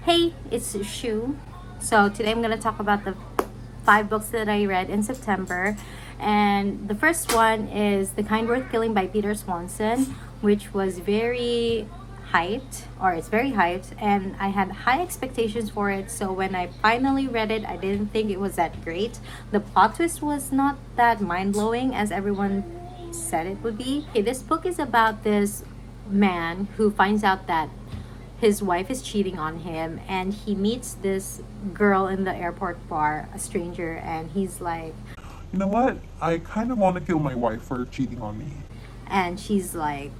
Hey, it's Shu. So today I'm gonna talk about the 5 books that I read in September. And the first one is The Kind Worth Killing by Peter Swanson, which was very hyped, or it's very hyped, and I had high expectations for it. So when I finally read it, I didn't think it was that great. The plot twist was not that mind blowing as everyone said it would be. Okay, this book is about this man who finds out that his wife is cheating on him, and he meets this girl in the airport bar, a stranger, and he's like, You know what? I kind of want to kill my wife for cheating on me. and she's like,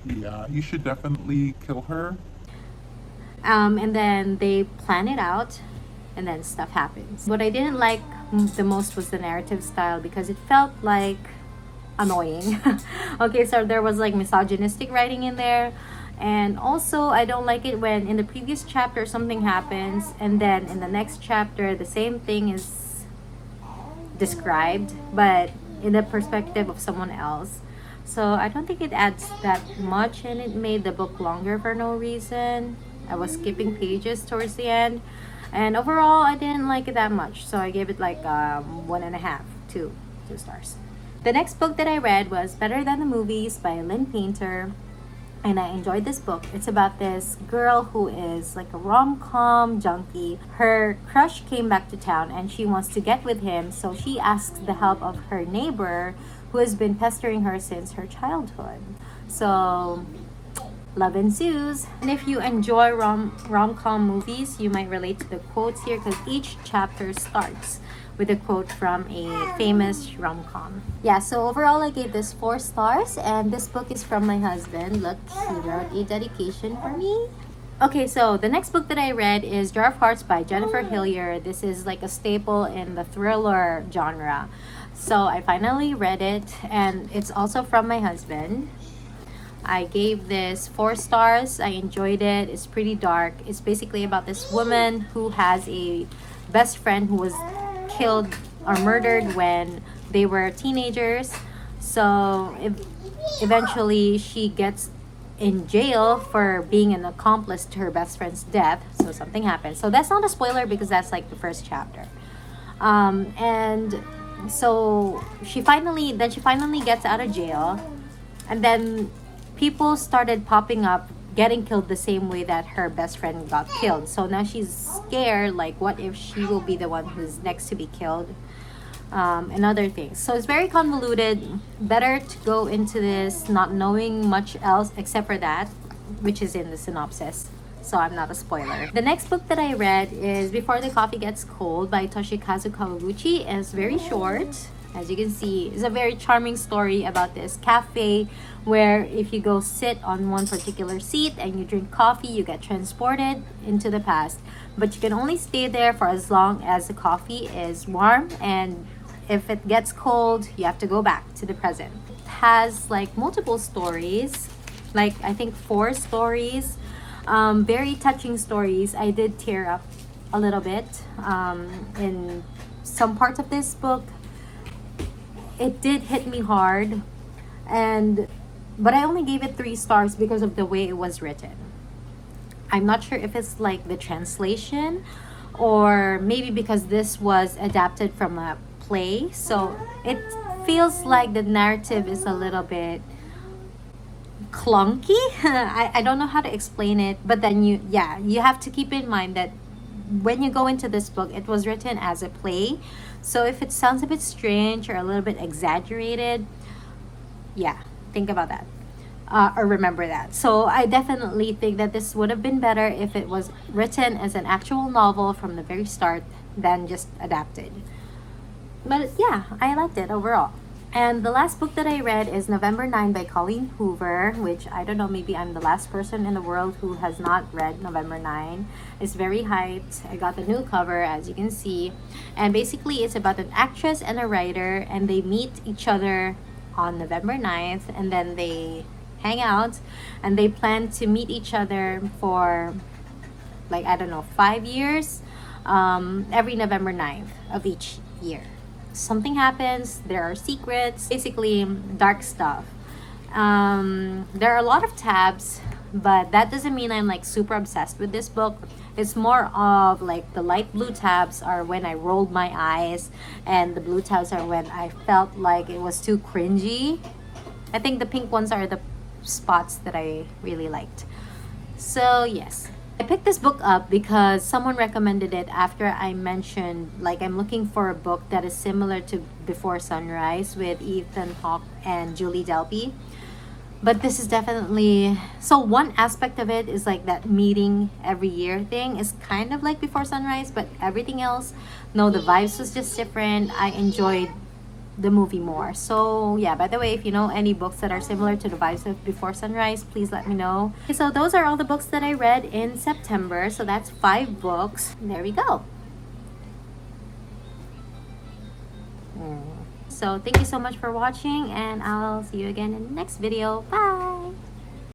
Yeah, you should definitely kill her. and then they plan it out, and then stuff happens. What I didn't like the most was the narrative style because it felt like annoying. Okay, so there was like misogynistic writing in there. And also, I don't like it when in the previous chapter something happens, and then in the next chapter, the same thing is described, but in the perspective of someone else. So I don't think it adds that much, and it made the book longer for no reason. I was skipping pages towards the end, and overall, I didn't like it that much. So I gave it like 1.5, 2 stars. The next book that I read was Better Than the Movies by Lynn Painter, and I enjoyed this book. It's about this girl who is like a rom-com junkie. Her crush came back to town and she wants to get with him, so she asks the help of her neighbor who has been pestering her since her childhood. So love ensues. And if you enjoy rom-com movies, you might relate to the quotes here because each chapter starts with a quote from a famous rom-com. Yeah, so overall I gave this 4 stars, and this book is from my husband. Look, he wrote a dedication for me. Okay, so the next book that I read is Jar of Hearts by Jennifer Hillier. This is like a staple in the thriller genre. So I finally read it, and it's also from my husband. I gave this 4 stars. I enjoyed it. It's pretty dark. It's basically about this woman who has a best friend who was killed or murdered when they were teenagers. So eventually she gets in jail for being an accomplice to her best friend's death. So something happens. So that's not a spoiler because that's like the first chapter. And so she finally gets out of jail, and then people started popping up getting killed the same way that her best friend got killed. So now she's scared, like what if she will be the one who's next to be killed, and other things. So it's very convoluted. Better to go into this not knowing much else except for that, which is in the synopsis. So I'm not a spoiler. The next book that I read is Before the Coffee Gets Cold by Toshikazu Kawaguchi. It's very short. As you can see, it's a very charming story about this cafe where if you go sit on one particular seat and you drink coffee, you get transported into the past. But you can only stay there for as long as the coffee is warm, and if it gets cold, you have to go back to the present. It has like multiple stories, like I think 4 stories, very touching stories. I did tear up a little bit in some parts of this book. It did hit me hard, but I only gave it 3 stars because of the way it was written. I'm not sure if it's like the translation or maybe because this was adapted from a play. So it feels like the narrative is a little bit clunky. I don't know how to explain it, but then you have to keep in mind that when you go into this book, it was written as a play. So if it sounds a bit strange or a little bit exaggerated, think about that, or remember that. So I definitely think that this would have been better if it was written as an actual novel from the very start than just adapted. But yeah, I liked it overall. And the last book that I read is November 9 by Colleen Hoover, which I don't know, maybe I'm the last person in the world who has not read November 9. It's very hyped. I got the new cover, as you can see. And basically, it's about an actress and a writer, and they meet each other on November 9th, and then they hang out, and they plan to meet each other for, like, I don't know, 5 years, every November 9th of each year. Something happens, there are secrets, basically dark stuff. There are a lot of tabs, but that doesn't mean I'm like super obsessed with this book. It's more of like the light blue tabs are when I rolled my eyes, and the blue tabs are when I felt like it was too cringy. I think the pink ones are the spots that I really liked. So yes, I picked this book up because someone recommended it after I mentioned, like, I'm looking for a book that is similar to Before Sunrise with Ethan Hawke and Julie Delpy. But this is definitely, so one aspect of it is like that meeting every year thing is kind of like Before Sunrise, but everything else, no, the vibes was just different. I enjoyed the movie more. So yeah, by the way, if you know any books that are similar to the vibes of Before Sunrise, please let me know. Okay, so those are all the books that I read in September. So that's 5 books. There we go. So thank you so much for watching, and I'll see you again in the next video. Bye.